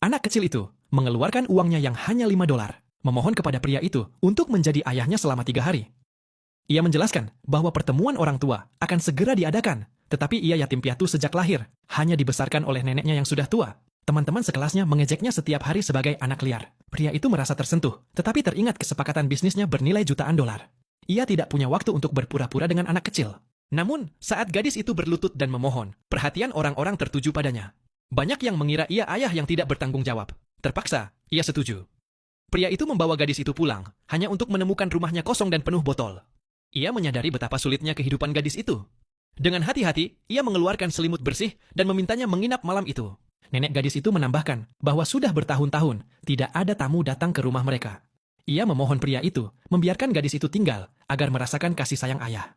Anak kecil itu mengeluarkan uangnya yang hanya $5, memohon kepada pria itu untuk menjadi ayahnya selama 3 hari. Ia menjelaskan bahwa pertemuan orang tua akan segera diadakan, tetapi ia yatim piatu sejak lahir, hanya dibesarkan oleh neneknya yang sudah tua. Teman-teman sekelasnya mengejeknya setiap hari sebagai anak liar. Pria itu merasa tersentuh, tetapi teringat kesepakatan bisnisnya bernilai jutaan dolar. Ia tidak punya waktu untuk berpura-pura dengan anak kecil. Namun, saat gadis itu berlutut dan memohon, perhatian orang-orang tertuju padanya. Banyak yang mengira ia ayah yang tidak bertanggung jawab. Terpaksa, ia setuju. Pria itu membawa gadis itu pulang, hanya untuk menemukan rumahnya kosong dan penuh botol. Ia menyadari betapa sulitnya kehidupan gadis itu. Dengan hati-hati, ia mengeluarkan selimut bersih dan memintanya menginap malam itu. Nenek gadis itu menambahkan bahwa sudah bertahun-tahun tidak ada tamu datang ke rumah mereka. Ia memohon pria itu membiarkan gadis itu tinggal agar merasakan kasih sayang ayah.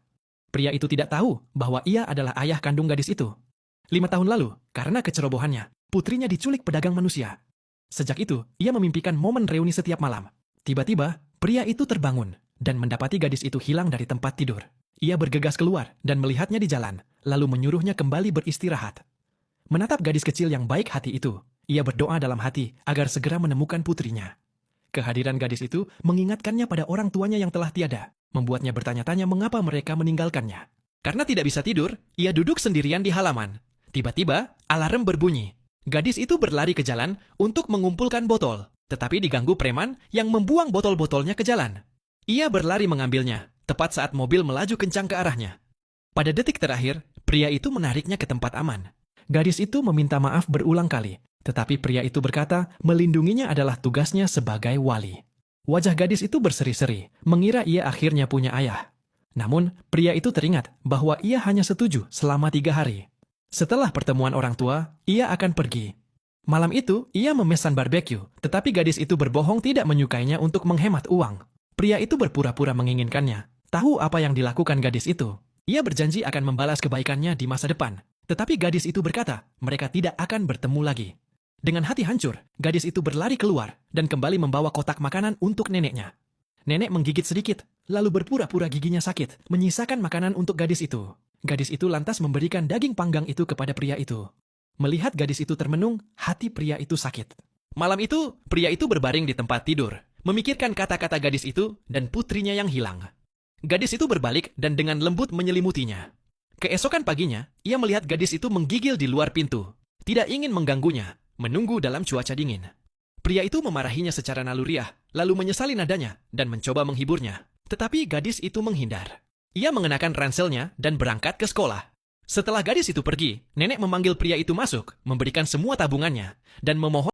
Pria itu tidak tahu bahwa ia adalah ayah kandung gadis itu. 5 tahun lalu, karena kecerobohannya, putrinya diculik pedagang manusia. Sejak itu, ia memimpikan momen reuni setiap malam. Tiba-tiba, pria itu terbangun dan mendapati gadis itu hilang dari tempat tidur. Ia bergegas keluar dan melihatnya di jalan, lalu menyuruhnya kembali beristirahat. Menatap gadis kecil yang baik hati itu, ia berdoa dalam hati agar segera menemukan putrinya. Kehadiran gadis itu mengingatkannya pada orang tuanya yang telah tiada, membuatnya bertanya-tanya mengapa mereka meninggalkannya. Karena tidak bisa tidur, ia duduk sendirian di halaman. Tiba-tiba, alarm berbunyi. Gadis itu berlari ke jalan untuk mengumpulkan botol, tetapi diganggu preman yang membuang botol-botolnya ke jalan. Ia berlari mengambilnya, tepat saat mobil melaju kencang ke arahnya. Pada detik terakhir, pria itu menariknya ke tempat aman. Gadis itu meminta maaf berulang kali, tetapi pria itu berkata melindunginya adalah tugasnya sebagai wali. Wajah gadis itu berseri-seri, mengira ia akhirnya punya ayah. Namun, pria itu teringat bahwa ia hanya setuju selama 3 hari. Setelah pertemuan orang tua, ia akan pergi. Malam itu, ia memesan barbeque, tetapi gadis itu berbohong tidak menyukainya untuk menghemat uang. Pria itu berpura-pura menginginkannya. Tahu apa yang dilakukan gadis itu. Ia berjanji akan membalas kebaikannya di masa depan. Tetapi gadis itu berkata, mereka tidak akan bertemu lagi. Dengan hati hancur, gadis itu berlari keluar dan kembali membawa kotak makanan untuk neneknya. Nenek menggigit sedikit, lalu berpura-pura giginya sakit, menyisakan makanan untuk gadis itu. Gadis itu lantas memberikan daging panggang itu kepada pria itu. Melihat gadis itu termenung, hati pria itu sakit. Malam itu, pria itu berbaring di tempat tidur, memikirkan kata-kata gadis itu dan putrinya yang hilang. Gadis itu berbalik dan dengan lembut menyelimutinya. Keesokan paginya, ia melihat gadis itu menggigil di luar pintu. Tidak ingin mengganggunya, menunggu dalam cuaca dingin. Pria itu memarahinya secara naluriah, lalu menyesali nadanya dan mencoba menghiburnya. Tetapi gadis itu menghindar. Ia mengenakan ranselnya dan berangkat ke sekolah. Setelah gadis itu pergi, nenek memanggil pria itu masuk, memberikan semua tabungannya, dan memohon